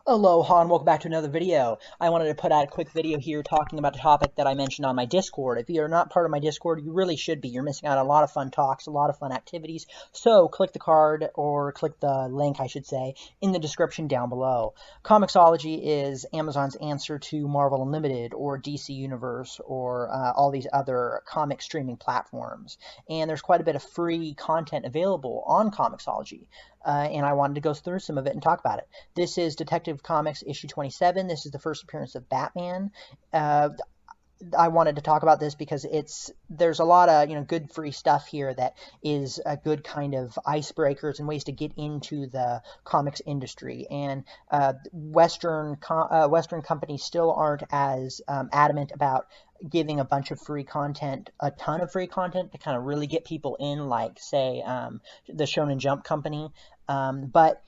Aloha and welcome back to another video. I wanted to put out a quick video here talking about a topic that I mentioned on my Discord. If you're not part of my Discord, you really should be. You're missing out on a lot of fun talks, a lot of fun activities. So click the card, or click the link, I should say, in the description down below. Comixology is Amazon's answer to Marvel Unlimited or DC Universe or all these other comic streaming platforms. And there's quite a bit of free content available on Comixology. And I wanted to go through some of it and talk about it. This is Detective Comics issue 27. This is the first appearance of Batman. I wanted to talk about this because there's a lot of good free stuff here that is a good kind of icebreakers and ways to get into the comics industry. And Western companies still aren't as adamant about giving a bunch of free content, a ton of free content to kind of really get people in, like say the Shonen Jump company. But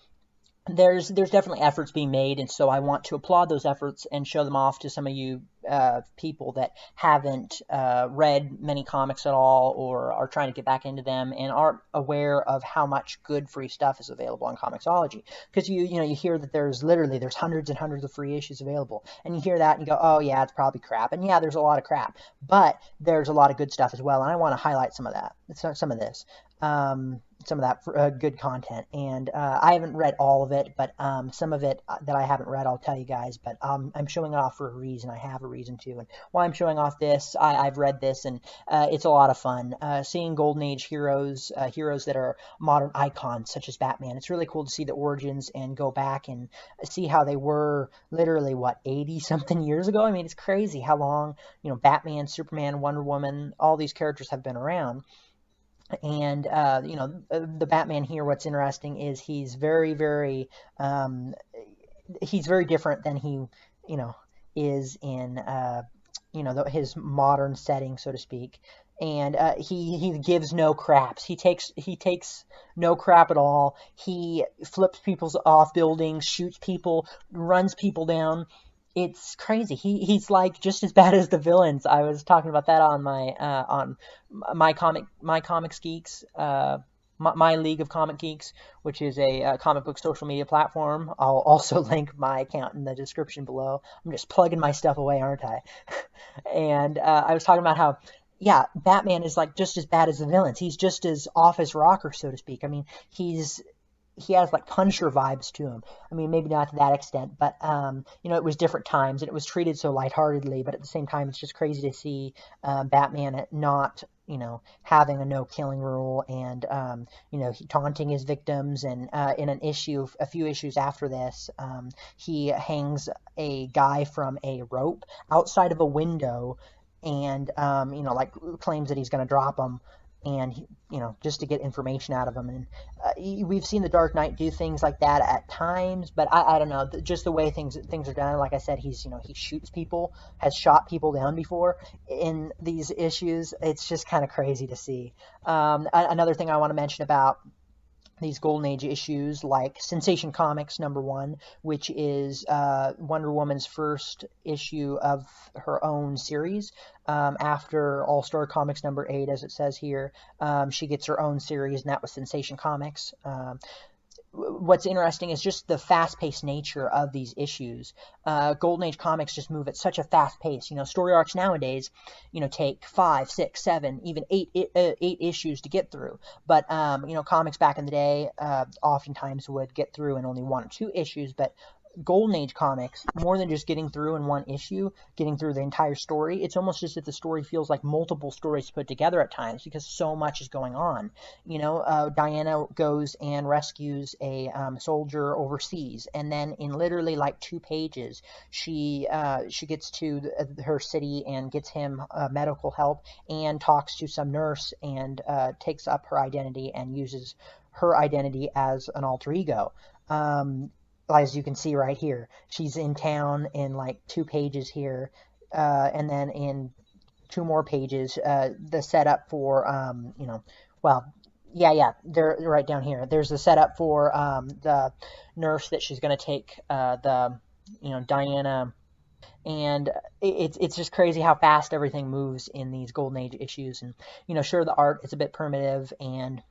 there's definitely efforts being made, and so I want to applaud those efforts and show them off to some of you people that haven't read many comics at all or are trying to get back into them and aren't aware of how much good free stuff is available on Comixology. Because you hear that there's hundreds and hundreds of free issues available, and you hear that and you go, oh yeah, it's probably crap. And yeah, there's a lot of crap, but there's a lot of good stuff as well, and I want to highlight some of this. Some of that good content, and I haven't read all of it, but some of it that I haven't read I'll tell you guys, but I'm showing it off for a reason. I have a reason to, and why I'm showing off this, I've read this, and it's a lot of fun. Seeing Golden Age heroes that are modern icons such as Batman, it's really cool to see the origins and go back and see how they were literally 80 something years ago. I mean, it's crazy how long Batman, Superman, Wonder Woman, all these characters have been around. And the Batman here, what's interesting is he's very different than he is in his modern setting, so to speak. And he gives no craps. He takes no crap at all. He flips people off buildings, shoots people, runs people down. It's crazy. He's like just as bad as the villains. I was talking about that on my comics geeks, my League of Comic Geeks, which is a comic book social media platform. I'll also link my account in the description below. I'm just plugging my stuff away, aren't I? And I was talking about how, yeah, Batman is like just as bad as the villains. He's just as off his rocker, so to speak. I mean, he has like Punisher vibes to him. I mean, maybe not to that extent, but it was different times and it was treated so lightheartedly. But at the same time, it's just crazy to see Batman not having a no killing rule and taunting his victims. And in a few issues after this, he hangs a guy from a rope outside of a window and like claims that he's going to drop him, and just to get information out of him. And we've seen the Dark Knight do things like that at times, but I don't know, just the way things are done. Like I said, he shoots people, has shot people down before in these issues. It's just kind of crazy to see. Another thing I want to mention about these Golden Age issues, like Sensation Comics #1, which is Wonder Woman's first issue of her own series. After All-Star Comics #8, as it says here, she gets her own series, and that was Sensation Comics. What's interesting is just the fast-paced nature of these issues. Golden Age comics just move at such a fast pace. Story arcs nowadays, take 5, 6, 7, even 8 issues to get through. But comics back in the day oftentimes would get through in only 1 or 2 issues. But Golden Age comics, more than just getting through in 1 issue, getting through the entire story, it's almost as if the story feels like multiple stories put together at times because so much is going on. Diana goes and rescues a soldier overseas, and then in literally like 2 pages, she gets to her city and gets him medical help and talks to some nurse and takes up her identity and uses her identity as an alter ego. As you can see right here, she's in town in like 2 pages here, and then in 2 more pages, the setup for, they're right down here. There's the setup for the nurse that she's going to take Diana, and it's just crazy how fast everything moves in these Golden Age issues. And sure, the art is a bit primitive and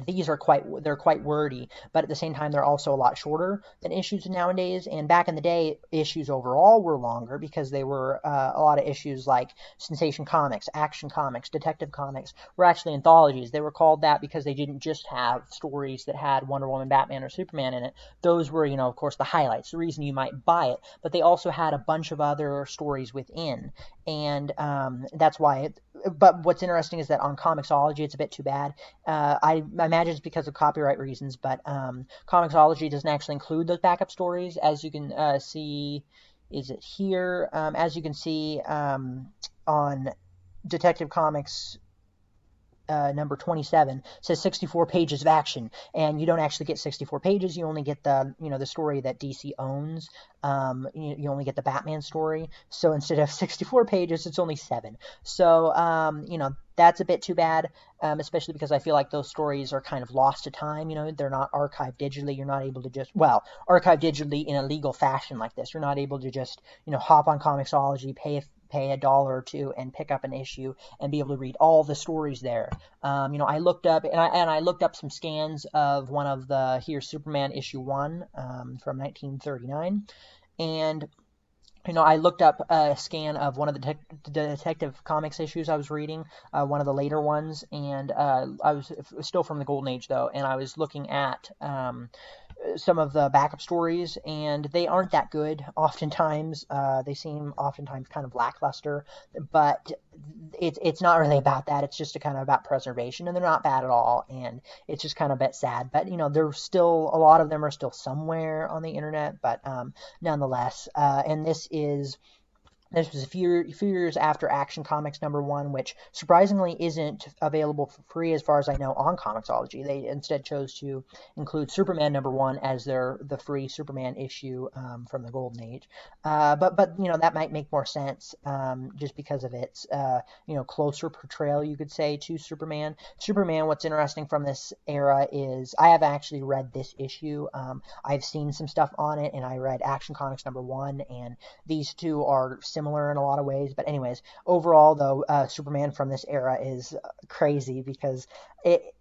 These are they're quite wordy, but at the same time they're also a lot shorter than issues nowadays. And back in the day, issues overall were longer because they were a lot of issues like sensation comics, action comics, detective comics were actually anthologies. They were called that because they didn't just have stories that had Wonder Woman, Batman, or Superman in it. Those were, of course, the highlights, the reason you might buy it. But they also had a bunch of other stories within, and that's why it. But what's interesting is that on Comixology, it's a bit too bad. I imagine it's because of copyright reasons, but Comixology doesn't actually include those backup stories, as you can see. Is it here? As you can see on Detective Comics number 27 says 64 pages of action, and you don't actually get 64 pages. You only get the story that DC owns. You only get the Batman story. So instead of 64 pages, it's only 7. So that's a bit too bad, especially because I feel like those stories are kind of lost to time. They're not archived digitally. You're not able to just archive digitally in a legal fashion like this. You're not able to just hop on Comixology, pay a dollar or two and pick up an issue and be able to read all the stories there. I looked up and I looked up some scans of one of the Superman issue 1 from 1939, and I looked up a scan of one of the Detective Comics issues I was reading, one of the later ones, and I was still from the Golden Age though, and I was looking at some of the backup stories, and they aren't that good. Oftentimes, they seem oftentimes kind of lackluster, but it's not really about that. It's just kind of about preservation, and they're not bad at all, and it's just kind of a bit sad. But there's still a lot of them are still somewhere on the internet, but nonetheless, and this was a few years after Action Comics #1, which surprisingly isn't available for free as far as I know on Comixology. They instead chose to include Superman #1 as the free Superman issue from the Golden Age. But that might make more sense just because of its closer portrayal, you could say, to Superman. Superman, what's interesting from this era is I have actually read this issue. I've seen some stuff on it, and I read Action Comics #1, and these two are similar in a lot of ways. But anyways, overall though, Superman from this era is crazy because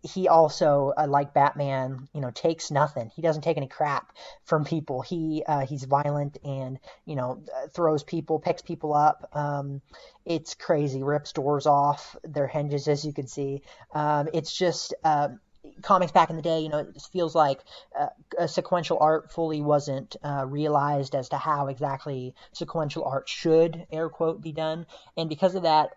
he also, like Batman, takes nothing. He doesn't take any crap from people. He's violent and throws people, picks people up. It's crazy. Rips doors off their hinges, as you can see. It's just comics back in the day, it feels like sequential art fully wasn't realized as to how exactly sequential art should, air quote, be done. And because of that,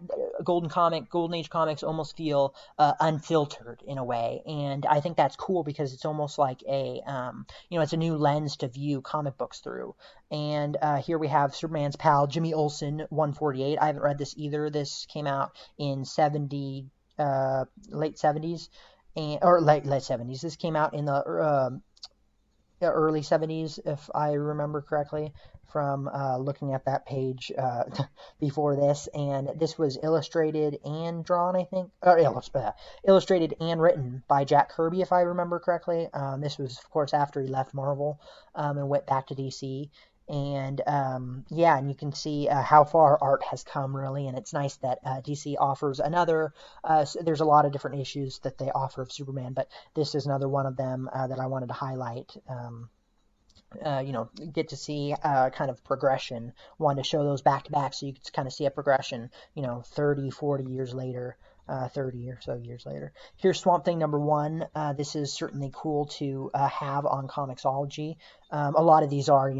Golden Age comics almost feel unfiltered in a way. And I think that's cool because it's almost like it's a new lens to view comic books through. And here we have Superman's pal, Jimmy Olsen, 148. I haven't read this either. This came out in late 70s. Or late 70s. This came out in the early 70s, if I remember correctly, from looking at that page before this. And this was illustrated and drawn, I think, or illustrated and written by Jack Kirby, if I remember correctly. This was, of course, after he left Marvel and went back to DC. And and you can see how far art has come, really, and it's nice that DC offers another. There's a lot of different issues that they offer of Superman, but this is another one of them that I wanted to highlight. Get to see kind of progression. Wanted to show those back to back so you could kind of see a progression, 30, 40 years later. 30 or so years later. Here's Swamp Thing #1. This is certainly cool to have on Comixology. A lot of these are,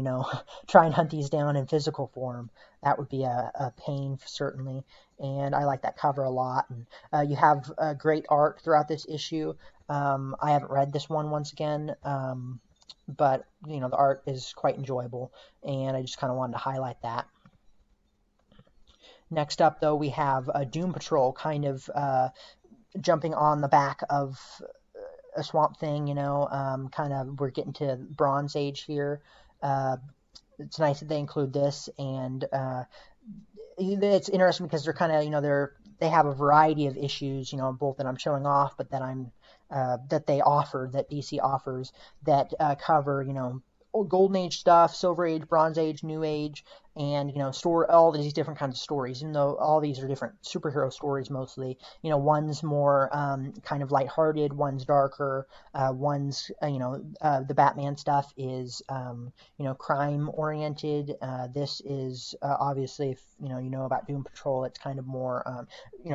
try and hunt these down in physical form. That would be a pain, certainly. And I like that cover a lot. And you have great art throughout this issue. I haven't read this one once again. But, the art is quite enjoyable. And I just kind of wanted to highlight that. Next up, though, we have Doom Patrol kind of jumping on the back of a Swamp Thing, kind of we're getting to Bronze Age here. It's nice that they include this, and it's interesting because they're kind of, they have a variety of issues, both that I'm showing off, but that that DC offers that cover, Golden Age stuff, Silver Age, Bronze Age, New Age, and all these different kinds of stories. Even though all these are different superhero stories mostly, one's more kind of lighthearted, one's darker, one's the Batman stuff is crime oriented. This is obviously, if you know about Doom Patrol, it's kind of more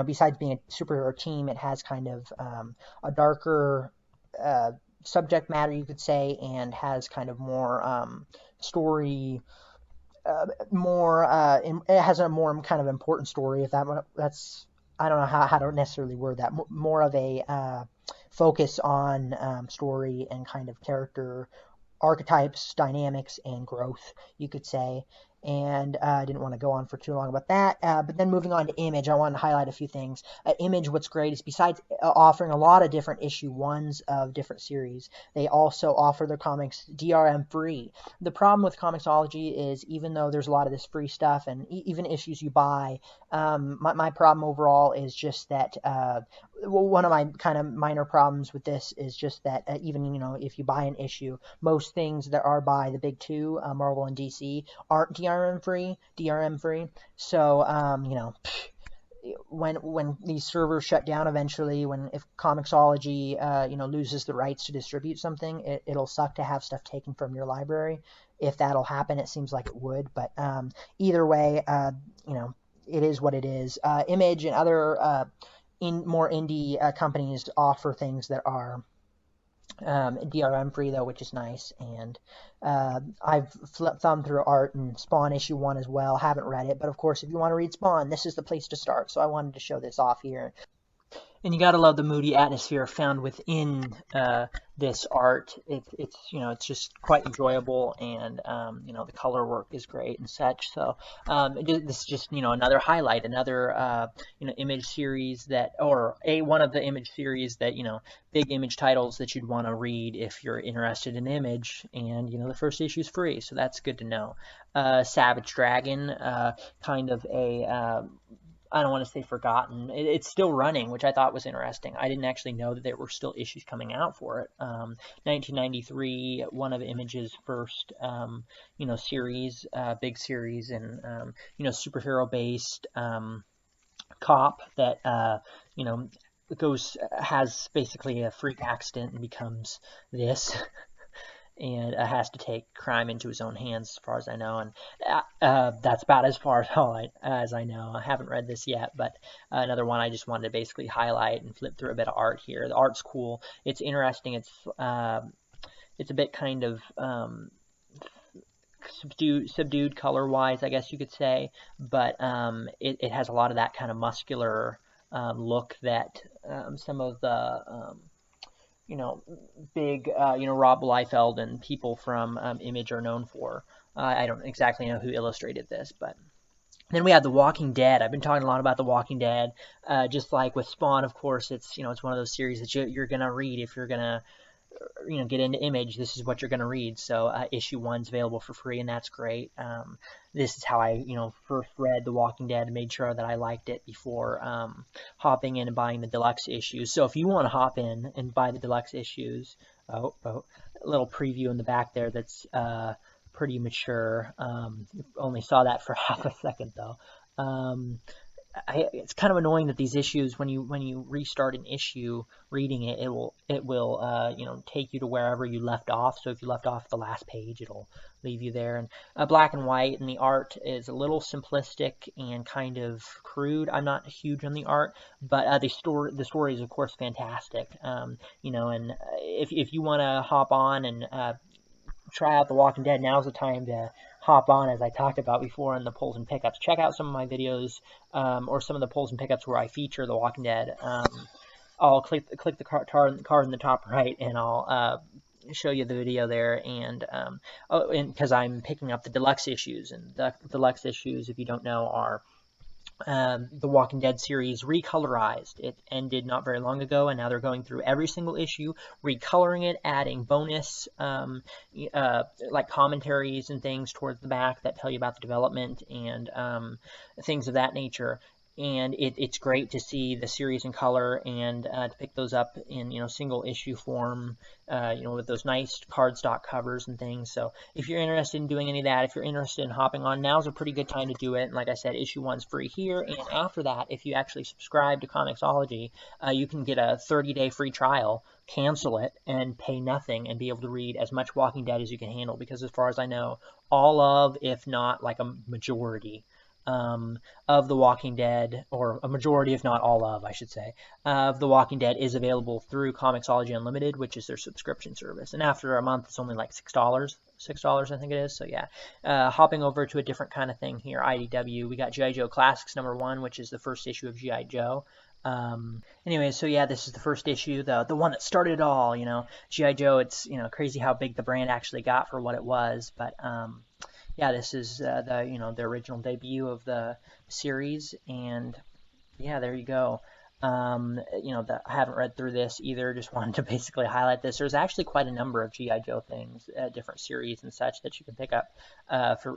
besides being a superhero team, it has kind of a darker subject matter, you could say, and has kind of more story, it has a more kind of important story. If that's, I don't know how to necessarily word that. More of a focus on story and kind of character archetypes, dynamics, and growth, you could say. And I didn't want to go on for too long about that. But then moving on to Image, I wanted to highlight a few things. Image, what's great is besides offering a lot of different issue ones of different series, they also offer their comics DRM free. The problem with Comixology is, even though there's a lot of this free stuff and even issues you buy, my problem overall is just that one of my kind of minor problems with this is just that even if you buy an issue, most things that are by the big two, Marvel and DC, aren't DRM free. So when these servers shut down eventually, if Comixology loses the rights to distribute something, it'll suck to have stuff taken from your library. If that'll happen, it seems like it would, but either way, it is what it is. Image and other more indie companies offer things that are DRM free, though, which is nice. And I've thumbed through Art and Spawn issue 1 as well. Haven't read it, but of course, if you want to read Spawn, this is the place to start. So I wanted to show this off here. And you gotta love the moody atmosphere found within this art. It's just quite enjoyable, and the color work is great and such. So this is just another highlight, another Image series one of the Image series that big Image titles that you'd want to read if you're interested in Image. And the first issue is free, so that's good to know. Savage Dragon, kind of a I don't want to say forgotten. It's still running, which I thought was interesting. I didn't actually know that there were still issues coming out for it. 1993, one of Image's first, series, big series, and superhero-based cop that has basically a freak accident and becomes this. And has to take crime into his own hands, as far as I know. And that's about as far as I know. I haven't read this yet, but another one I just wanted to basically highlight and flip through a bit of art here. The art's cool. It's interesting. It's a bit kind of subdued color-wise, I guess you could say, but it has a lot of that kind of muscular look that some of the big, Rob Liefeld and people from Image are known for. I don't exactly know who illustrated this, but then we have The Walking Dead. I've been talking a lot about The Walking Dead. Just like with Spawn, of course, it's one of those series that you're gonna read if you're gonna get into Image. This is what you're gonna read. So issue 1's available for free, and that's great. This is how I first read The Walking Dead and made sure that I liked it before hopping in and buying the deluxe issues. So if you want to hop in and buy the deluxe issues, a little preview in the back there that's pretty mature. Only saw that for half a second though. It's kind of annoying that these issues, when you restart an issue, reading it, it will take you to wherever you left off. So if you left off the last page, it'll leave you there. And black and white, and the art is a little simplistic and kind of crude. I'm not huge on the art, but the story is of course fantastic. And if you want to hop on and try out The Walking Dead, now's the time to hop on, as I talked about before in the pulls and pickups. Check out some of my videos, or some of the pulls and pickups where I feature The Walking Dead. I'll click the card in the top right, and I'll show you the video there. And because I'm picking up the deluxe issues, and the deluxe issues, if you don't know, are the Walking Dead series recolorized. It ended not very long ago, and now they're going through every single issue, recoloring it, adding bonus like commentaries and things towards the back that tell you about the development and things of that nature. and it's great to see the series in color and to pick those up in single issue form, with those nice cardstock covers and things. So if you're interested in doing any of that, if you're interested in hopping on, now's a pretty good time to do it. And like I said, issue 1's free here, and after that, if you actually subscribe to Comixology, you can get a 30-day free trial, cancel it, and pay nothing, and be able to read as much Walking Dead as you can handle. Because as far as I know, all of, if not like a majority, of The Walking Dead, or a majority, if not all of, I should say, of The Walking Dead is available through Comixology Unlimited, which is their subscription service. And after a month, it's only like $6 I think it is. So yeah, hopping over to a different kind of thing here, IDW, we got G.I. Joe Classics #1, which is the first issue of G.I. Joe. Anyway, so yeah, this is the first issue, the one that started it all. G.I. Joe, it's crazy how big the brand actually got for what it was, but yeah, this is the original debut of the series, and yeah, there you go. I haven't read through this either. Just wanted to basically highlight this. There's actually quite a number of GI Joe things, different series and such, that you can pick up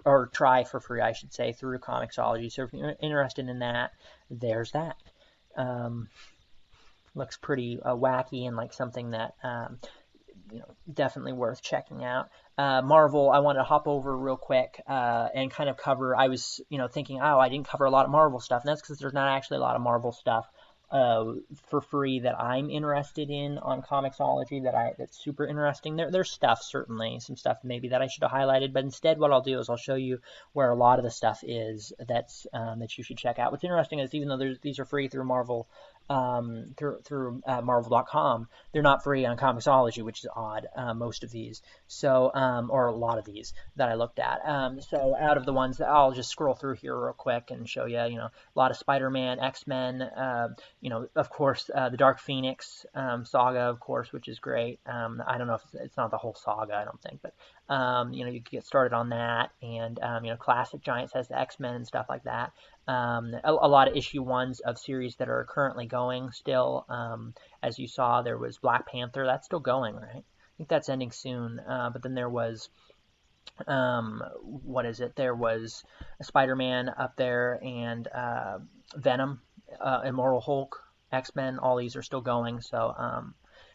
or try for free, I should say, through Comixology. So if you're interested in that, there's that. Looks pretty wacky and like something that definitely worth checking out. Marvel, I want to hop over real quick and kind of cover. I was thinking, oh, I didn't cover a lot of Marvel stuff, and that's because there's not actually a lot of Marvel stuff for free that I'm interested in on Comixology that's super interesting. There's stuff, certainly some stuff maybe that I should have highlighted, but instead what I'll do is I'll show you where a lot of the stuff is that you should check out. What's interesting is even though these are free through Marvel, through Marvel.com, they're not free on Comixology, which is odd. Most of these, so or a lot of these that I looked at. So out of the ones that I'll just scroll through here real quick and show you, a lot of Spider-Man, X-Men, of course, the Dark Phoenix saga, of course, which is great. I don't know if it's not the whole saga, I don't think, but you can get started on that, and classic Giant Size X-Men and stuff like that. A lot of issue 1s of series that are currently going still. As you saw, there was Black Panther. That's still going, right? I think that's ending soon. But then there was, what is it? There was Spider-Man up there, and Venom, Immortal Hulk, X-Men. All these are still going. So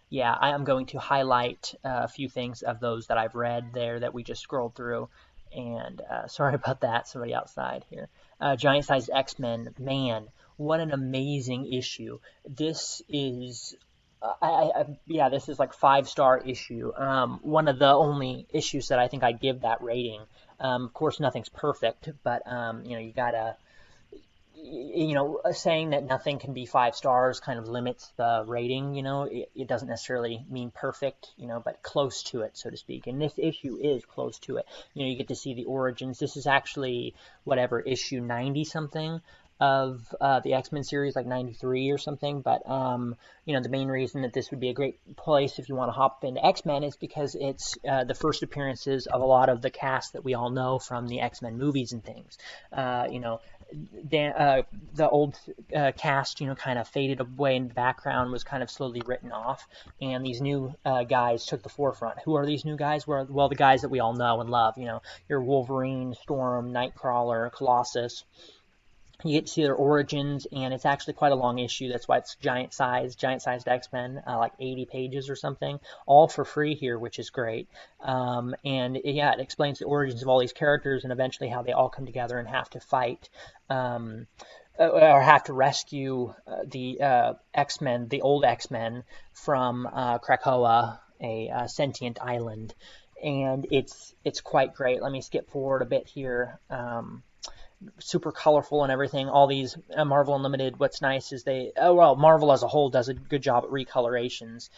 yeah, I am going to highlight a few things of those that I've read there that we just scrolled through. And sorry about that, somebody outside here. Giant Sized X-Men, man, what an amazing issue. This is, yeah, this is like 5-star issue. One of the only issues that I think I'd give that rating. Of course, nothing's perfect, but you gotta, saying that nothing can be 5 stars kind of limits the rating. It doesn't necessarily mean perfect, but close to it, so to speak. And this issue is close to it. You get to see the origins. This is actually whatever, issue 90 something of the X-Men series, like 93 or something. But the main reason that this would be a great place if you want to hop into X-Men is because it's the first appearances of a lot of the cast that we all know from the X-Men movies and things. The old cast, kind of faded away in the background, was kind of slowly written off, and these new guys took the forefront. Who are these new guys? Well, the guys that we all know and love. Your Wolverine, Storm, Nightcrawler, Colossus. You get to see their origins, and it's actually quite a long issue. That's why it's giant-sized X-Men, like 80 pages or something, all for free here, which is great. And yeah, it explains the origins of all these characters and eventually how they all come together and have to fight, or have to rescue the X-Men, the old X-Men, from Krakoa, a sentient island. And it's quite great. Let me skip forward a bit here. Super colorful and everything. All these Marvel Unlimited, what's nice is Marvel as a whole does a good job at recolorations.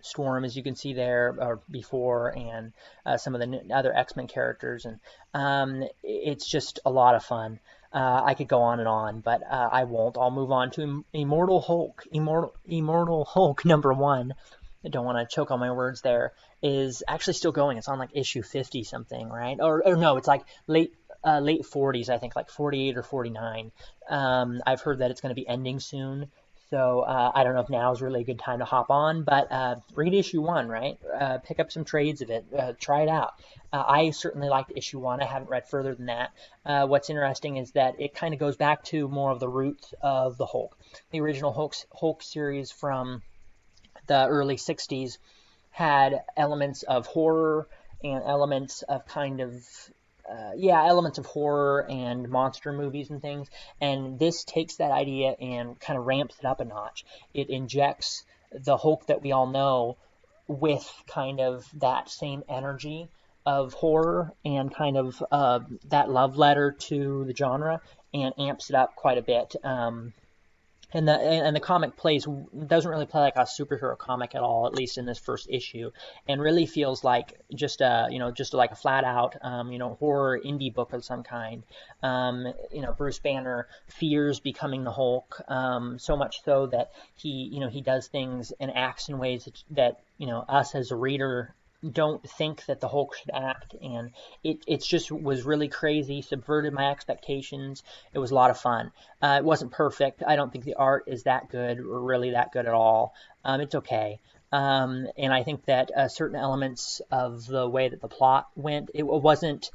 Storm, as you can see there, or before, and some of the other X-Men characters, and it's just a lot of fun. I could go on and on, but I won't. I'll move on to Immortal Hulk. Immortal Hulk #1. I don't want to choke on my words there, is actually still going. It's on like issue 50 something, right? Or no, it's like late 40s, I think, like 48 or 49. I've heard that it's going to be ending soon. So I don't know if now is really a good time to hop on, but read issue one, right? Pick up some trades of it, try it out. I certainly liked issue one. I haven't read further than that. What's interesting is that it kind of goes back to more of the roots of the Hulk. The original Hulk series from the early 60s had elements of horror and elements of elements of horror and monster movies and things. And this takes that idea and kind of ramps it up a notch. It injects the Hulk that we all know with kind of that same energy of horror and kind of that love letter to the genre, and amps it up quite a bit. And the comic doesn't really play like a superhero comic at all, at least in this first issue, and really feels like just like a flat out horror indie book of some kind. Bruce Banner fears becoming the Hulk, so much so that he does things and acts in ways that us as a reader don't think that the Hulk should act, and it just was really crazy, subverted my expectations. It was a lot of fun. It wasn't perfect. I don't think the art is that good or really that good at all. It's okay. And I think that certain elements of the way that the plot went, it wasn't.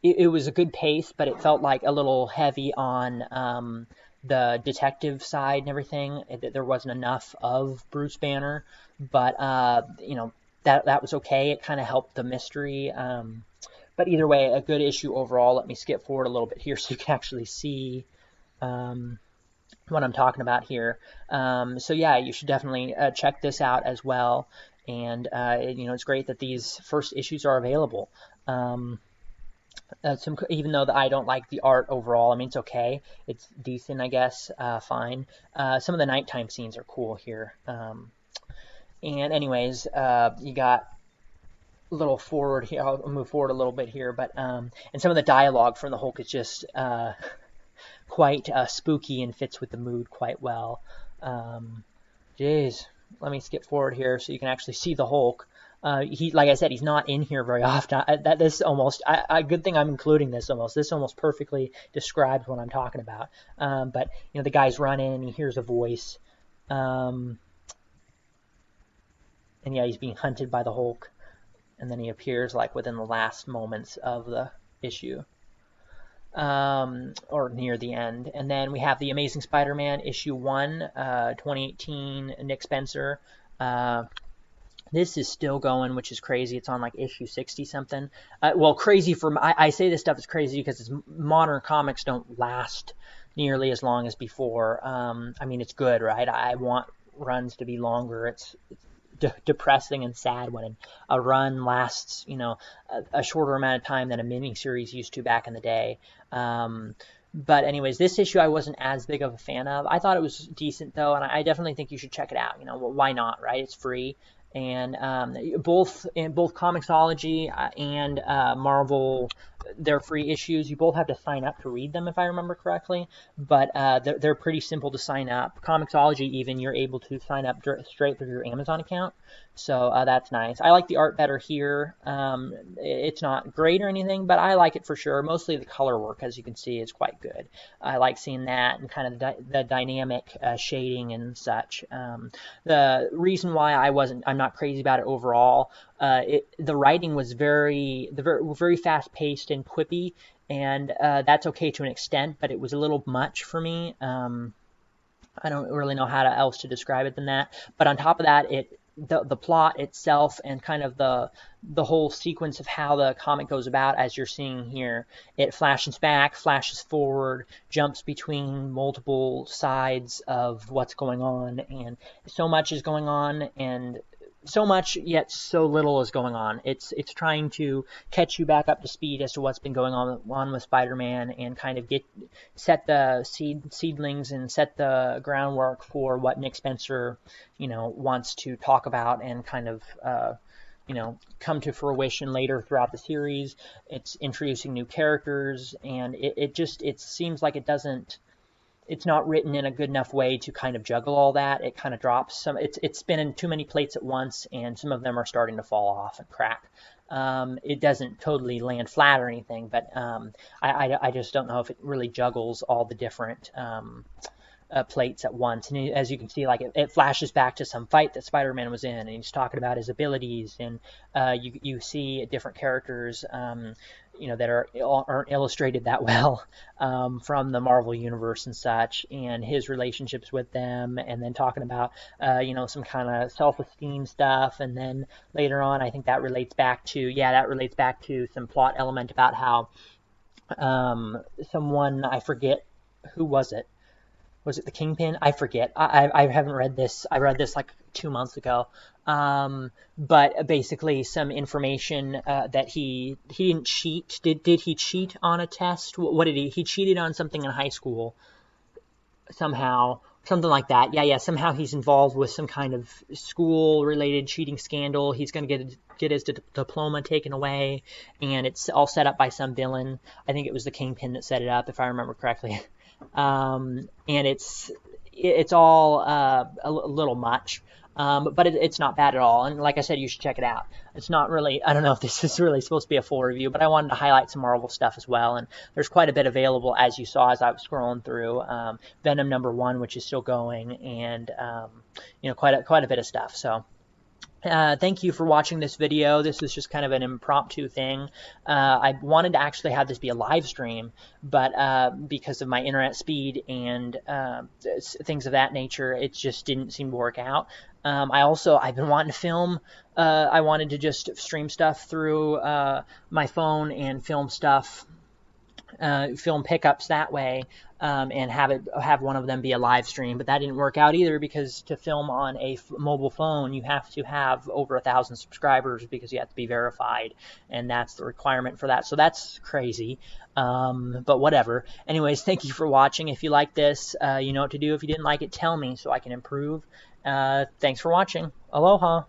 It was a good pace, but it felt like a little heavy on the detective side and everything. There wasn't enough of Bruce Banner, but that was okay. It kind of helped the mystery. But either way, a good issue overall. Let me skip forward a little bit here so you can actually see what I'm talking about here. So yeah, you should definitely check this out as well. And it's great that these first issues are available. Even though I don't like the art overall, I mean, it's okay. It's decent, I guess. Fine. Some of the nighttime scenes are cool here. And anyways, you got a little forward here. I'll move forward a little bit here, but and some of the dialogue from the Hulk is just quite spooky and fits with the mood quite well. Jeez, let me skip forward here so you can actually see the Hulk. Like I said, he's not in here very often. Good thing I'm including this almost. This almost perfectly describes what I'm talking about. But the guy's running and he hears a voice. And yeah, he's being hunted by the Hulk, and then he appears like within the last moments of the issue, or near the end. And then we have the Amazing Spider-Man issue 1, 2018, Nick Spencer. This is still going, which is crazy. It's on like issue 60 something. Crazy for I say this stuff is crazy because modern comics don't last nearly as long as before. I mean, it's good, right? I want runs to be longer. It's depressing and sad when a run lasts, a shorter amount of time than a mini series used to back in the day. But anyways, this issue I wasn't as big of a fan of. I thought it was decent though, and I definitely think you should check it out. Why not, right? It's free. And both Comixology and Marvel, they're free issues. You both have to sign up to read them, if I remember correctly. But they're pretty simple to sign up. Comixology, even, you're able to sign up straight through your Amazon account. So that's nice. I like the art better here. It's not great or anything, but I like it for sure. Mostly the color work, as you can see, is quite good. I like seeing that and kind of the dynamic shading and such. The reason why I'm not crazy about it overall, the writing was very fast paced and quippy, and that's okay to an extent, but it was a little much for me. I don't really know how else to describe it than that. But on top of that, the plot itself and kind of the whole sequence of how the comic goes about, as you're seeing here, it flashes back, flashes forward, jumps between multiple sides of what's going on, and so much is going on, and so much yet so little is going on. It's trying to catch you back up to speed as to what's been going on with Spider-Man, and kind of set the seedlings and set the groundwork for what Nick Spencer wants to talk about and kind of come to fruition later throughout the series. It's introducing new characters, and it seems like it's not written in a good enough way to kind of juggle all that. It kind of drops some. It's spinning too many plates at once, and some of them are starting to fall off and crack. It doesn't totally land flat or anything, but I just don't know if it really juggles all the different plates at once. And as you can see, like it flashes back to some fight that Spider-Man was in, and he's talking about his abilities, and you see different characters, that aren't illustrated that well from the Marvel universe and such, and his relationships with them, and then talking about some kind of self-esteem stuff, and then later on, I think that relates back to some plot element about how someone, I forget who was it. Was it the Kingpin? I forget. I haven't read this. I read this like 2 months ago. But basically some information that he didn't cheat. Did he cheat on a test? What did he? He cheated on something in high school somehow. Something like that. Yeah. Somehow he's involved with some kind of school-related cheating scandal. He's going to get his diploma taken away, and it's all set up by some villain. I think it was the Kingpin that set it up, if I remember correctly. And it's all a little much, but it's not bad at all. And like I said, you should check it out. It's not really, I don't know if this is really supposed to be a full review, but I wanted to highlight some Marvel stuff as well. And there's quite a bit available, as you saw as I was scrolling through. Venom #1, which is still going, and quite a bit of stuff. So. Thank you for watching this video. This is just kind of an impromptu thing. I wanted to actually have this be a live stream, but because of my internet speed and things of that nature, it just didn't seem to work out. I've been wanting to film. I wanted to just stream stuff through my phone and film stuff. Film pickups that way, and have one of them be a live stream, but that didn't work out either, because to film on a mobile phone you have to have over 1,000 subscribers, because you have to be verified, and that's the requirement for that. So that's crazy, but whatever. Anyways, thank you for watching. If you like this, you know what to do. If you didn't like it, tell me so I can improve. Thanks for watching. Aloha.